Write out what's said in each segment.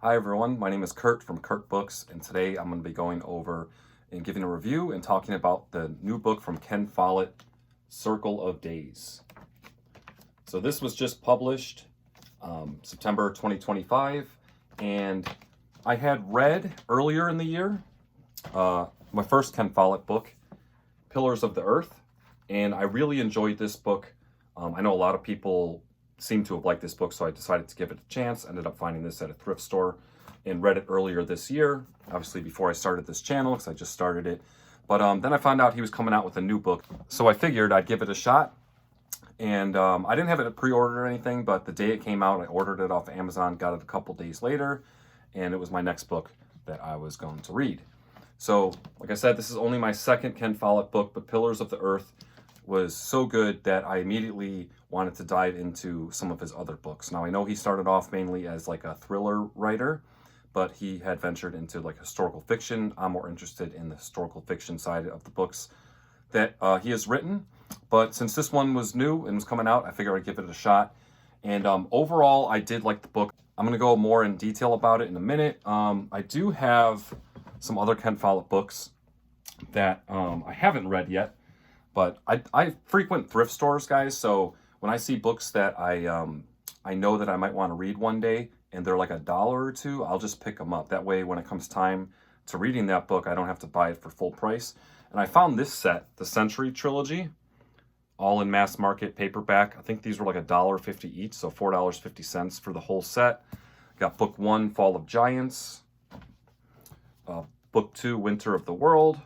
Hi everyone, my name is Kurt from Kurt Books, and today I'm going to be going over and giving a review and talking about the new book from Ken Follett, Circle of Days. So this was just published September 2025, and I had read earlier in the year my first Ken Follett book, Pillars of the Earth, and I really enjoyed this book. I know a lot of people seem to have liked this book, so I decided to give it a chance. Ended up finding this at a thrift store and read it earlier this year, obviously before I started this channel because I just started it. But then I found out he was coming out with a new book, so I figured I'd give it a shot. And I didn't have it pre-ordered or anything, but the day it came out, I ordered it off Amazon, got it a couple days later, and it was my next book that I was going to read. So, like I said, this is only my second Ken Follett book, but Pillars of the Earth was so good that I immediately wanted to dive into some of his other books. Now, I know he started off mainly as like a thriller writer, but he had ventured into like historical fiction. I'm more interested in the historical fiction side of the books that he has written. But since this one was new and was coming out, I figured I'd give it a shot. And overall, I did like the book. I'm going to go more in detail about it in a minute. I do have some other Ken Follett books that I haven't read yet. But I frequent thrift stores, guys, so when I see books that I know that I might want to read one day and they're like $1 or $2, I'll just pick them up. That way, when it comes time to reading that book, I don't have to buy it for full price. And I found this set, the Century Trilogy, all in mass market paperback. I think these were like $1.50 each, so $4.50 for the whole set. Got book 1, Fall of Giants, book 2, Winter of the World,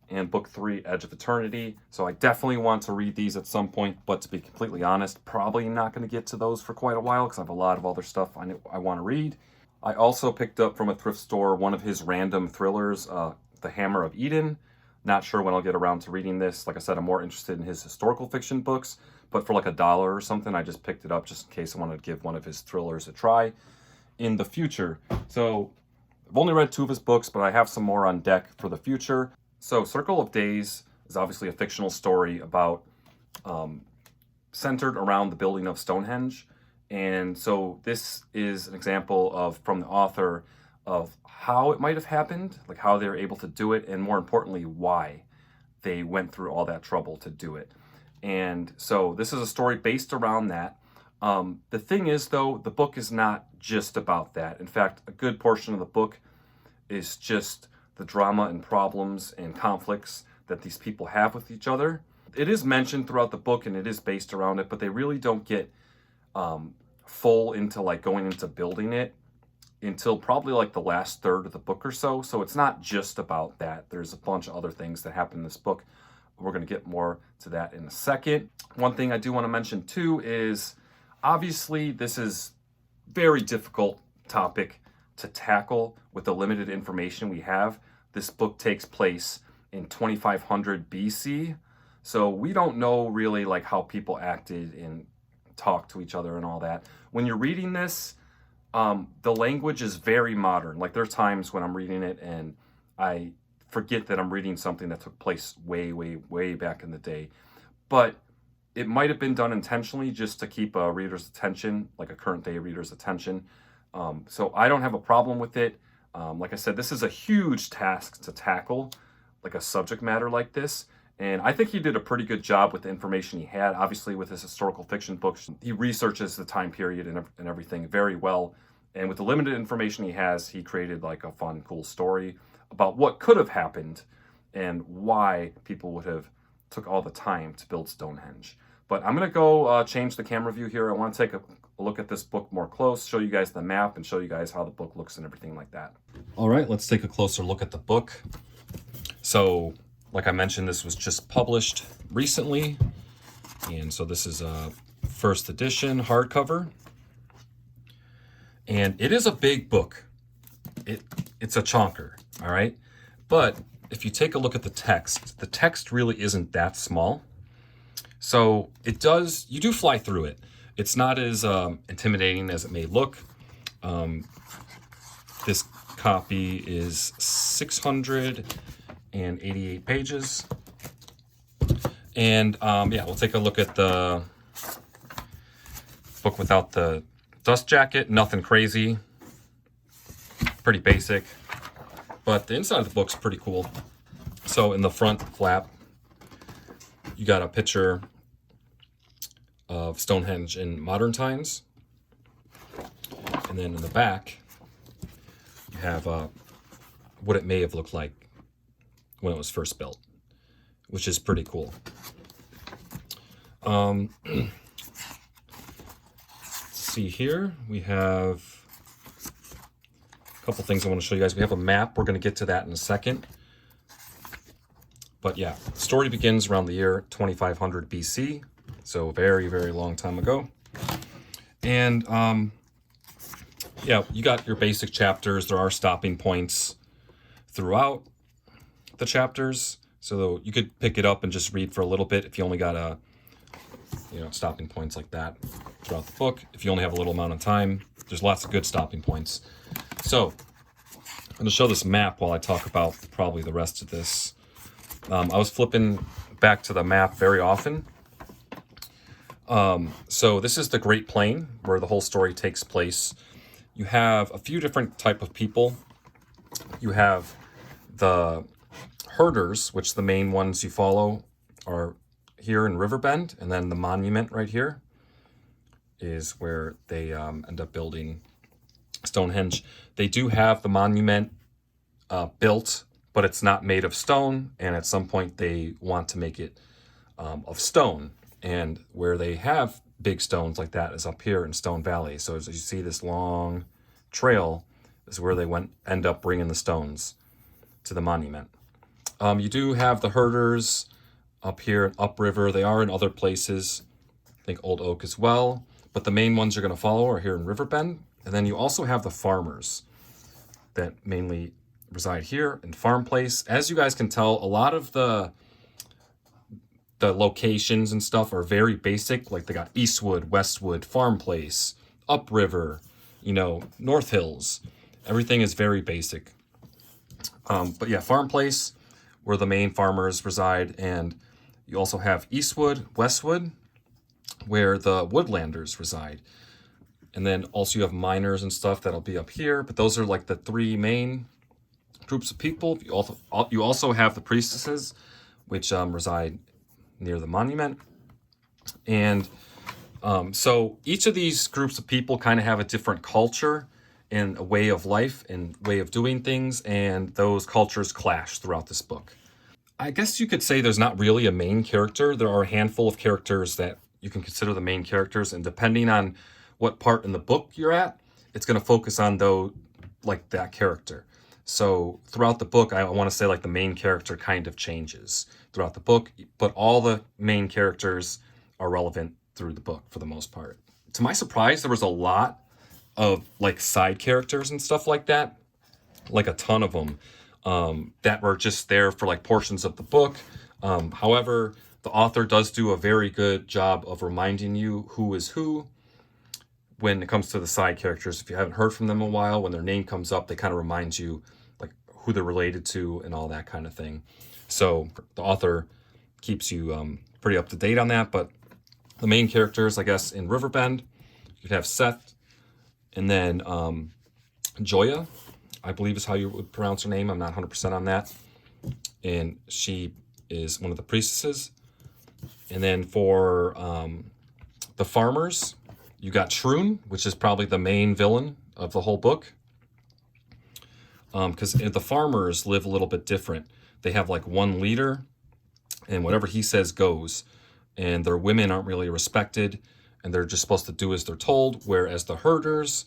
and book 3, Edge of Eternity. So I definitely want to read these at some point, but to be completely honest, probably not going to get to those for quite a while because I have a lot of other stuff I want to read. I also picked up from a thrift store one of his random thrillers, The Hammer of Eden. Not sure when I'll get around to reading this. Like I said, I'm more interested in his historical fiction books, but for like $1 or something, I just picked it up just in case I wanted to give one of his thrillers a try in the future. So I've only read 2 of his books, but I have some more on deck for the future. So Circle of Days is obviously a fictional story about centered around the building of Stonehenge. And so this is an example of, from the author, of how it might have happened, like how they were able to do it, and more importantly, why they went through all that trouble to do it. And so this is a story based around that. The thing is, though, the book is not just about that. In fact, a good portion of the book is just the drama and problems and conflicts that these people have with each other. It is mentioned throughout the book and it is based around it, but they really don't get full into like going into building it until probably like the last third of the book or so. So it's not just about that. There's a bunch of other things that happen in this book. We're going to get more to that in a second. One thing I do want to mention too is obviously this is very difficult topic to tackle with the limited information we have. This book takes place in 2500 BC, so we don't know really like how people acted and talked to each other and all that. When you're reading this, the language is very modern. Like there's times when I'm reading it and I forget that I'm reading something that took place way, way, way back in the day. But it might have been done intentionally just to keep a reader's attention, like a current day reader's attention. So I don't have a problem with it. Like I said, this is a huge task to tackle, like a subject matter like this. And I think he did a pretty good job with the information he had. Obviously, with his historical fiction books, he researches the time period and everything very well. And with the limited information he has, he created like a fun, cool story about what could have happened and why people would have took all the time to build Stonehenge. But I'm going to go change the camera view here. I want to take a look at this book more close, show you guys the map, and show you guys how the book looks and everything like that. All right, let's take a closer look at the book. So, like I mentioned, this was just published recently. And so this is a first edition hardcover. And it is a big book. It's a chonker, all right? But if you take a look at the text really isn't that small. So you do fly through it. It's not as intimidating as it may look. This copy is 688 pages. And yeah, we'll take a look at the book without the dust jacket, nothing crazy, pretty basic, but the inside of the book's pretty cool. So in the front flap, you got a picture of Stonehenge in modern times. And then in the back, you have what it may have looked like when it was first built, which is pretty cool. See here, we have a couple things I want to show you guys. We have a map. We're going to get to that in a second. But yeah, the story begins around the year 2500 BC, so very, very long time ago. And yeah, you got your basic chapters. There are stopping points throughout the chapters, so you could pick it up and just read for a little bit if you only got stopping points like that throughout the book. If you only have a little amount of time, there's lots of good stopping points. So I'm going to show this map while I talk about probably the rest of this. I was flipping back to the map very often. So this is the Great Plain where the whole story takes place. You have a few different type of people. You have the herders, which the main ones you follow are here in Riverbend, and then the monument right here is where they end up building Stonehenge. They do have the monument built, but it's not made of stone, and at some point they want to make it of stone. And where they have big stones like that is up here in Stone Valley. So as you see, this long trail is where they end up bringing the stones to the monument. You do have the herders up here, upriver. They are in other places, I think Old Oak as well. But the main ones you're going to follow are here in Riverbend. And then you also have the farmers that mainly reside here in Farm Place. As you guys can tell, a lot of the locations and stuff are very basic. Like they got Eastwood, Westwood, Farm Place, Upriver, North Hills. Everything is very basic. But yeah, Farm Place, where the main farmers reside, and you also have Eastwood, Westwood, where the woodlanders reside. And then also you have miners and stuff that'll be up here, but those are like the three main groups of people. You also have the priestesses, which reside near the monument. And so each of these groups of people kind of have a different culture and a way of life and way of doing things, and those cultures clash throughout this book. I guess you could say there's not really a main character. There are a handful of characters that you can consider the main characters, and depending on what part in the book you're at, it's going to focus on that character. So throughout the book, I want to say like the main character kind of changes throughout the book, but all the main characters are relevant through the book for the most part. To my surprise, there was a lot of like side characters and stuff like that, like a ton of them, that were just there for like portions of the book. However, the author does do a very good job of reminding you who is who when it comes to the side characters. If you haven't heard from them in a while, when their name comes up, they kind of remind you like who they're related to and all that kind of thing. So the author keeps you pretty up to date on that. But the main characters, I guess, in Riverbend, you'd have Seth, and then Joya, I believe is how you would pronounce her name. I'm not 100% on that. And she is one of the priestesses. And then for the farmers, you got Shroon, which is probably the main villain of the whole book. Because the farmers live a little bit different. They have like one leader, and whatever he says goes. And their women aren't really respected, and they're just supposed to do as they're told. Whereas the herders,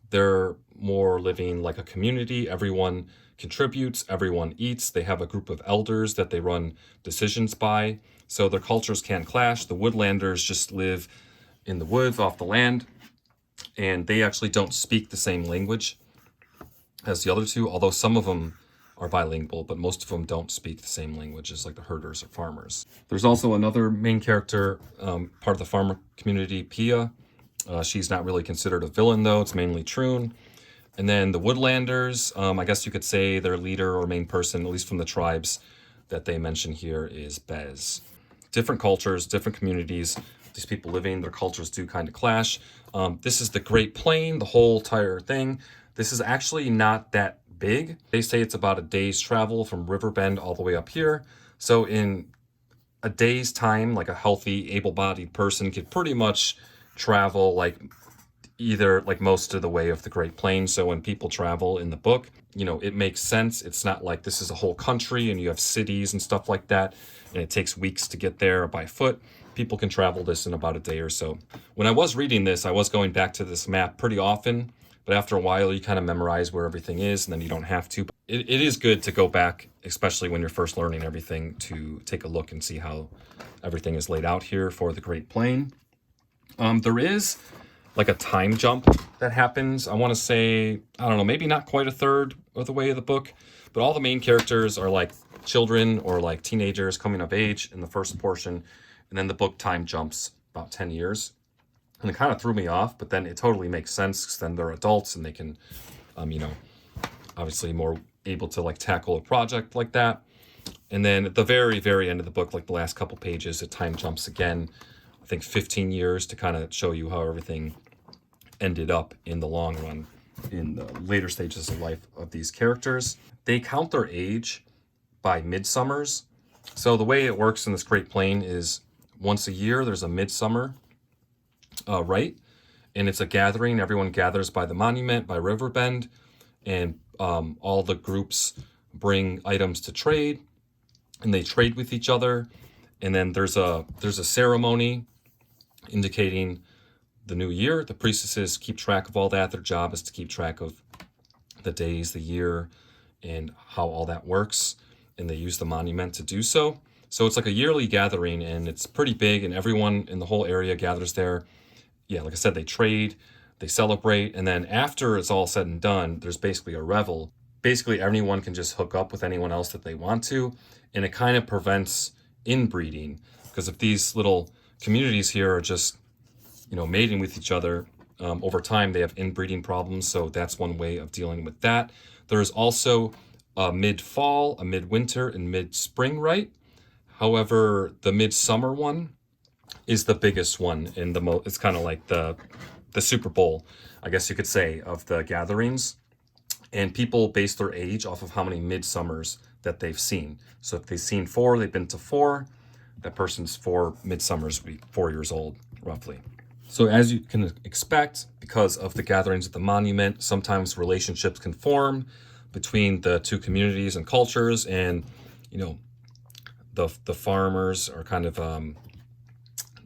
they're more living like a community. Everyone contributes, everyone eats. They have a group of elders that they run decisions by. So their cultures can clash. The woodlanders just live in the woods off the land, and they actually don't speak the same language as the other two, although some of them are bilingual, but most of them don't speak the same language as like the herders or farmers. There's also another main character, part of the farmer community, Pia. She's not really considered a villain though, it's mainly Troon. And then the Woodlanders, I guess you could say their leader or main person, at least from the tribes that they mention here, is Bez. Different cultures, different communities, these people living, their cultures do kind of clash. This is the Great Plain, the whole entire thing. This is actually not that big. They say it's about a day's travel from Riverbend all the way up here. So in a day's time, like a healthy, able-bodied person could pretty much travel like either like most of the way of the Great Plains. So when people travel in the book, you know, it makes sense. It's not like this is a whole country and you have cities and stuff like that, and it takes weeks to get there by foot. People can travel this in about a day or so. When I was reading this, I was going back to this map pretty often, but after a while you kind of memorize where everything is and then you don't have to. It is good to go back, especially when you're first learning everything, to take a look and see how everything is laid out here for the Great Plain. There is like a time jump that happens. I want to say, I don't know, maybe not quite a third of the way of the book, but all the main characters are like children or like teenagers coming of age in the first portion. And then the book time jumps about 10 years. And it kind of threw me off, but then it totally makes sense because then they're adults and they can, you know, obviously more able to like tackle a project like that. And then at the very, very end of the book, like the last couple pages, it time jumps again, I think 15 years to kind of show you how everything ended up in the long run in the later stages of life of these characters. They count their age by midsummers. So the way it works in this Great Plain is once a year, there's a midsummer rite, and it's a gathering. Everyone gathers by the monument, by Riverbend, and all the groups bring items to trade, and they trade with each other. And then there's a ceremony indicating the new year. The priestesses keep track of all that. Their job is to keep track of the days, the year, and how all that works. And they use the monument to do so. So it's like a yearly gathering, and it's pretty big, and everyone in the whole area gathers there. Yeah, like I said, they trade, they celebrate, and then after it's all said and done, there's basically a revel. Basically, everyone can just hook up with anyone else that they want to, and it kind of prevents inbreeding, because if these little communities here are just, you know, mating with each other, over time they have inbreeding problems, so that's one way of dealing with that. There's also a mid-fall, a mid-winter, and mid-spring rite. However, the midsummer one is the biggest one, and it's kind of like the Super Bowl, I guess you could say, of the gatherings. And people base their age off of how many midsummers that they've seen. So if they've seen 4, they've been to 4. That person's 4 midsummers would be 4 years old, roughly. So as you can expect, because of the gatherings at the monument, sometimes relationships can form between the two communities and cultures, and, you know, the farmers are kind of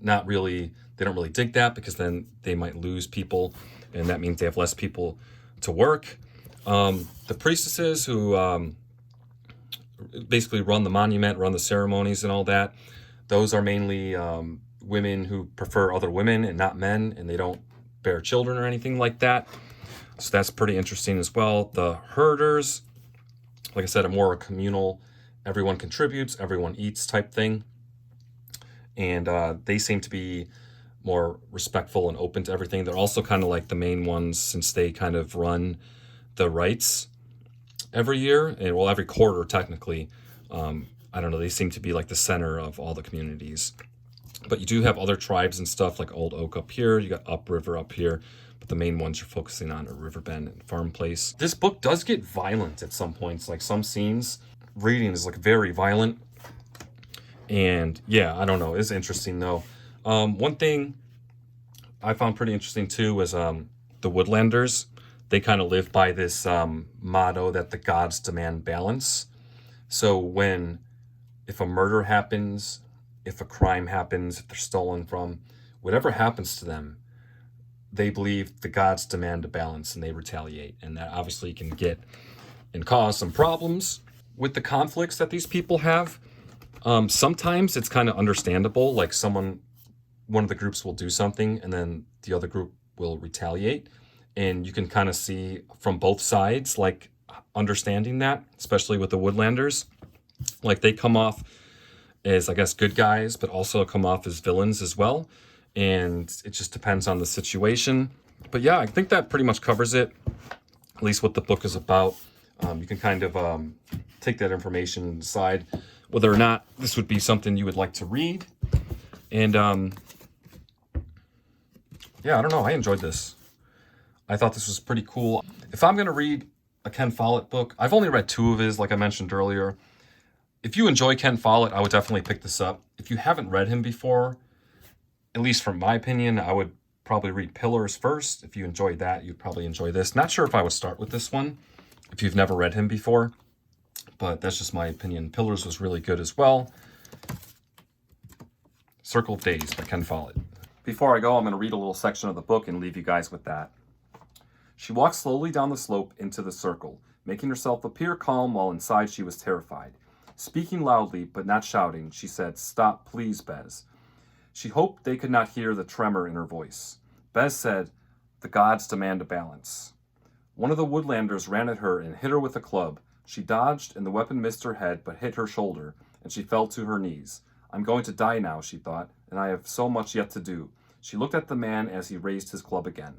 not really, they don't really dig that, because then they might lose people, and that means they have less people to work. The priestesses who basically run the monument, run the ceremonies and all that, those are mainly women who prefer other women and not men, and they don't bear children or anything like that. So that's pretty interesting as well. The herders, like I said, are more a communal, everyone contributes, everyone eats type thing. And they seem to be more respectful and open to everything. They're also kind of like the main ones, since they kind of run the rites every year, and well, every quarter technically. I don't know, they seem to be like the center of all the communities. But you do have other tribes and stuff like Old Oak up here, you got Upriver up here, but the main ones you're focusing on are Riverbend and Farm Place. This book does get violent at some points, like some scenes. Reading is like very violent. And yeah, I don't know, it's interesting though. One thing I found pretty interesting too was the Woodlanders. They kind of live by this motto that the gods demand balance. So if a murder happens, if a crime happens, if they're stolen from, whatever happens to them, they believe the gods demand a balance and they retaliate. And that obviously can get and cause some problems with the conflicts that these people have. Sometimes it's kind of understandable, like one of the groups will do something and then the other group will retaliate. And you can kind of see from both sides, like understanding that, especially with the Woodlanders. Like they come off as, I guess, good guys, but also come off as villains as well. And it just depends on the situation. But yeah, I think that pretty much covers it, at least what the book is about. You can kind of take that information and decide whether or not this would be something you would like to read. And yeah, I don't know. I enjoyed this. I thought this was pretty cool. If I'm going to read a Ken Follett book, I've only read 2 of his, like I mentioned earlier. If you enjoy Ken Follett, I would definitely pick this up. If you haven't read him before, at least from my opinion, I would probably read Pillars first. If you enjoyed that, you'd probably enjoy this. Not sure if I would start with this one if you've never read him before, but that's just my opinion. Pillars was really good as well. Circle of Days by Ken Follett. Before I go, I'm going to read a little section of the book and leave you guys with that. She walked slowly down the slope into the circle, making herself appear calm while inside she was terrified. Speaking loudly, but not shouting, she said, "Stop, please, Bez." She hoped they could not hear the tremor in her voice. Bez said, "The gods demand a balance." One of the woodlanders ran at her and hit her with a club. She dodged, and the weapon missed her head but hit her shoulder, and she fell to her knees. "I'm going to die now," she thought, "and I have so much yet to do." She looked at the man as he raised his club again.